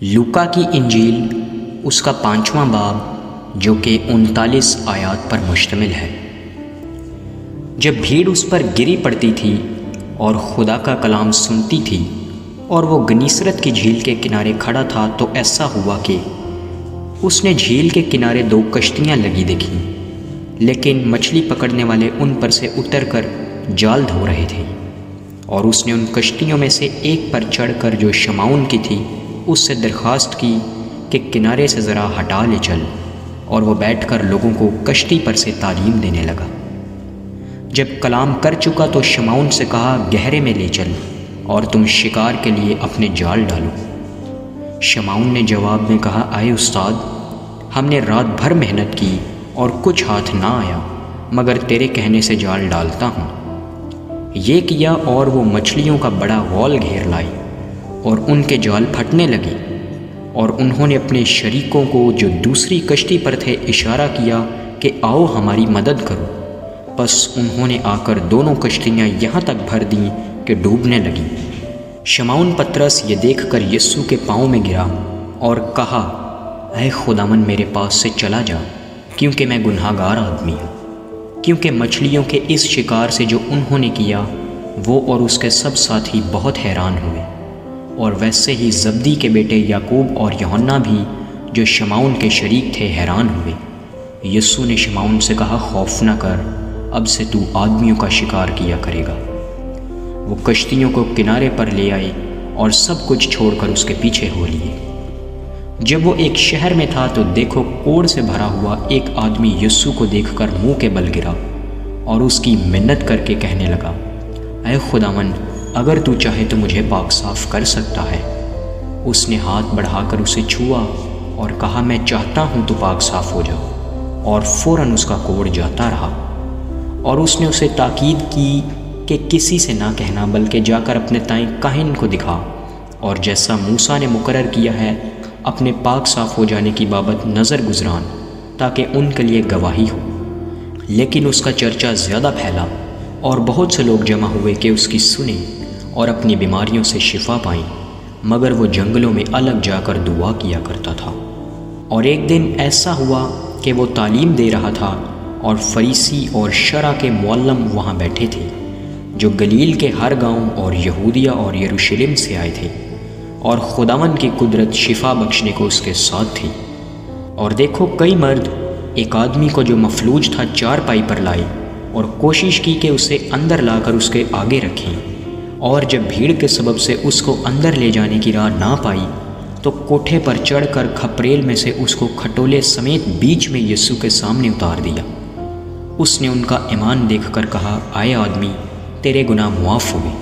لوکا کی انجیل اس کا 5واں باب جو کہ 39 آیات پر مشتمل ہے۔ جب بھیڑ اس پر گری پڑتی تھی اور خدا کا کلام سنتی تھی اور وہ گنیسرت کی جھیل کے کنارے کھڑا تھا تو ایسا ہوا کہ اس نے جھیل کے کنارے 2 کشتیاں لگی دیکھیں، لیکن مچھلی پکڑنے والے ان پر سے اتر کر جال دھو رہے تھے، اور اس نے ان کشتیوں میں سے ایک پر چڑھ کر جو شمعون کی تھی اس سے درخواست کی کہ کنارے سے ذرا ہٹا لے چل، اور وہ بیٹھ کر لوگوں کو کشتی پر سے تعلیم دینے لگا۔ جب کلام کر چکا تو شمعون سے کہا، گہرے میں لے چل اور تم شکار کے لیے اپنے جال ڈالو۔ شمعون نے جواب میں کہا، اے استاد، ہم نے رات بھر محنت کی اور کچھ ہاتھ نہ آیا، مگر تیرے کہنے سے جال ڈالتا ہوں۔ یہ کیا اور وہ مچھلیوں کا بڑا غول گھیر لائی اور ان کے جال پھٹنے لگے، اور انہوں نے اپنے شریکوں کو جو دوسری کشتی پر تھے اشارہ کیا کہ آؤ ہماری مدد کرو، پس انہوں نے آ کر دونوں کشتیاں یہاں تک بھر دیں کہ ڈوبنے لگیں۔ شمعون پطرس یہ دیکھ کر یسوع کے پاؤں میں گرا اور کہا، اے خداوند، میرے پاس سے چلا جا، کیونکہ میں گنہگار آدمی ہوں۔ کیونکہ مچھلیوں کے اس شکار سے جو انہوں نے کیا، وہ اور اس کے سب ساتھی بہت حیران ہوئے۔ اور ویسے ہی زبدی کے بیٹے یعقوب اور یوحنا بھی جو شمعون کے شریک تھے حیران ہوئے۔ یسوع نے شمعون سے کہا، خوف نہ کر، اب سے تو آدمیوں کا شکار کیا کرے گا۔ وہ کشتیوں کو کنارے پر لے آئے اور سب کچھ چھوڑ کر اس کے پیچھے ہو لیے۔ جب وہ ایک شہر میں تھا تو دیکھو، کوڑ سے بھرا ہوا ایک آدمی یسوع کو دیکھ کر منہ کے بل گرا اور اس کی منت کر کے کہنے لگا، اے خداوند، اگر تو چاہے تو مجھے پاک صاف کر سکتا ہے۔ اس نے ہاتھ بڑھا کر اسے چھوا اور کہا، میں چاہتا ہوں تو پاک صاف ہو جا، اور فوراً اس کا کوڑ جاتا رہا۔ اور اس نے اسے تاکید کی کہ کسی سے نہ کہنا، بلکہ جا کر اپنے تائیں کاہن کو دکھا، اور جیسا موسیٰ نے مقرر کیا ہے اپنے پاک صاف ہو جانے کی بابت نظر گزران، تاکہ ان کے لیے گواہی ہو۔ لیکن اس کا چرچا زیادہ پھیلا اور بہت سے لوگ جمع ہوئے کہ اس کی سنیں اور اپنی بیماریوں سے شفا پائیں، مگر وہ جنگلوں میں الگ جا کر دعا کیا کرتا تھا۔ اور ایک دن ایسا ہوا کہ وہ تعلیم دے رہا تھا، اور فریسی اور شرع کے معلم وہاں بیٹھے تھے، جو گلیل کے ہر گاؤں اور یہودیہ اور یروشلم سے آئے تھے، اور خداوند کی قدرت شفا بخشنے کو اس کے ساتھ تھی۔ اور دیکھو، کئی مرد ایک آدمی کو جو مفلوج تھا چارپائی پر لائے اور کوشش کی کہ اسے اندر لا کر اس کے آگے رکھیں، اور جب بھیڑ کے سبب سے اس کو اندر لے جانے کی راہ نہ پائی تو کوٹھے پر چڑھ کر کھپریل میں سے اس کو کھٹولے سمیت بیچ میں یسوع کے سامنے اتار دیا۔ اس نے ان کا ایمان دیکھ کر کہا، اے آدمی، تیرے گناہ معاف ہوئے۔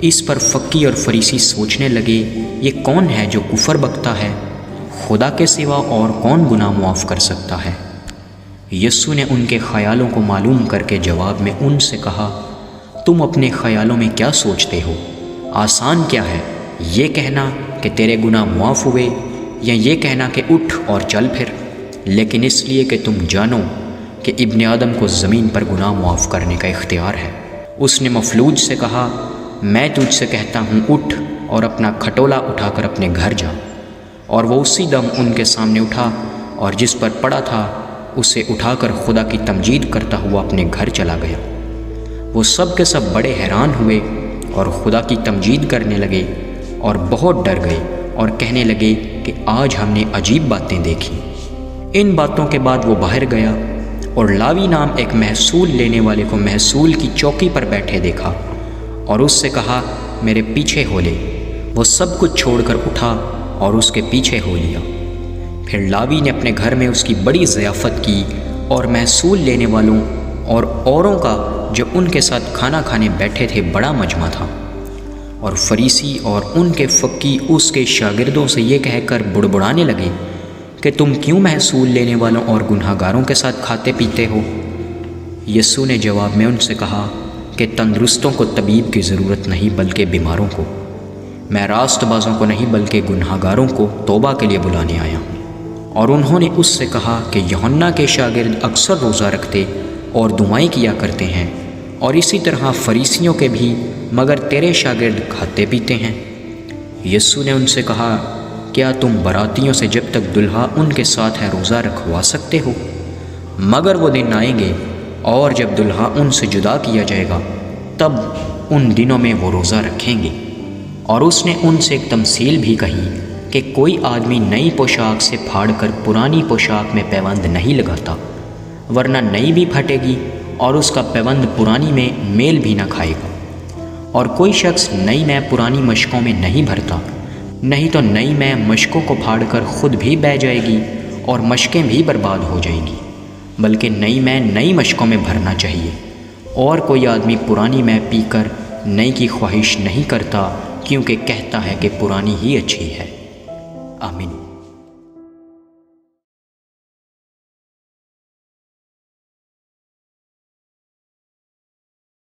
اس پر فقی اور فریسی سوچنے لگے، یہ کون ہے جو کفر بکتا ہے؟ خدا کے سوا اور کون گناہ معاف کر سکتا ہے؟ یسوع نے ان کے خیالوں کو معلوم کر کے جواب میں ان سے کہا، تم اپنے خیالوں میں کیا سوچتے ہو؟ آسان کیا ہے، یہ کہنا کہ تیرے گناہ معاف ہوئے، یا یہ کہنا کہ اٹھ اور چل پھر؟ لیکن اس لیے کہ تم جانو کہ ابن آدم کو زمین پر گناہ معاف کرنے کا اختیار ہے۔ اس نے مفلوج سے کہا، میں تجھ سے کہتا ہوں، اٹھ اور اپنا کھٹولا اٹھا کر اپنے گھر جا۔ اور وہ اسی دم ان کے سامنے اٹھا، اور جس پر پڑا تھا اسے اٹھا کر خدا کی تمجید کرتا ہوا اپنے گھر چلا گیا۔ وہ سب کے سب بڑے حیران ہوئے اور خدا کی تمجید کرنے لگے، اور بہت ڈر گئے اور کہنے لگے کہ آج ہم نے عجیب باتیں دیکھیں۔ ان باتوں کے بعد وہ باہر گیا اور لاوی نام ایک محصول لینے والے کو محصول کی چوکی پر بیٹھے دیکھا، اور اس سے کہا، میرے پیچھے ہو لے۔ وہ سب کچھ چھوڑ کر اٹھا اور اس کے پیچھے ہو لیا۔ پھر لاوی نے اپنے گھر میں اس کی بڑی ضیافت کی، اور محصول لینے والوں اور اوروں کا جو ان کے ساتھ کھانا کھانے بیٹھے تھے بڑا مجمع تھا۔ اور فریسی اور ان کے فقی اس کے شاگردوں سے یہ کہہ کر بڑبڑانے لگے کہ تم کیوں محصول لینے والوں اور گنہگاروں کے ساتھ کھاتے پیتے ہو؟ یسوع نے جواب میں ان سے کہا کہ تندرستوں کو طبیب کی ضرورت نہیں، بلکہ بیماروں کو۔ میں راست بازوں کو نہیں بلکہ گنہگاروں کو توبہ کے لیے بلانے آیا ہوں۔ اور انہوں نے اس سے کہا کہ یوحنا کے شاگرد اکثر روزہ رکھتے اور دعائیں کیا کرتے ہیں، اور اسی طرح فریسیوں کے بھی، مگر تیرے شاگرد کھاتے پیتے ہیں۔ یسوع نے ان سے کہا، کیا تم براتیوں سے جب تک دلہا ان کے ساتھ ہے روزہ رکھوا سکتے ہو؟ مگر وہ دن آئیں گے اور جب دلہا ان سے جدا کیا جائے گا تب ان دنوں میں وہ روزہ رکھیں گے۔ اور اس نے ان سے ایک تمثیل بھی کہی کہ کوئی آدمی نئی پوشاک سے پھاڑ کر پرانی پوشاک میں پیوند نہیں لگاتا، ورنہ نئی بھی پھٹے گی اور اس کا پیوند پرانی میں میل بھی نہ کھائے گا۔ اور کوئی شخص نئی میں پرانی مشکوں میں نہیں بھرتا، نہیں تو نئی میں مشکوں کو پھاڑ کر خود بھی بہہ جائے گی اور مشکیں بھی برباد ہو جائیں گی، بلکہ نئی میں نئی مشکوں میں بھرنا چاہیے۔ اور کوئی آدمی پرانی میں پی کر نئی کی خواہش نہیں کرتا، کیونکہ کہتا ہے کہ پرانی ہی اچھی ہے۔ آمین۔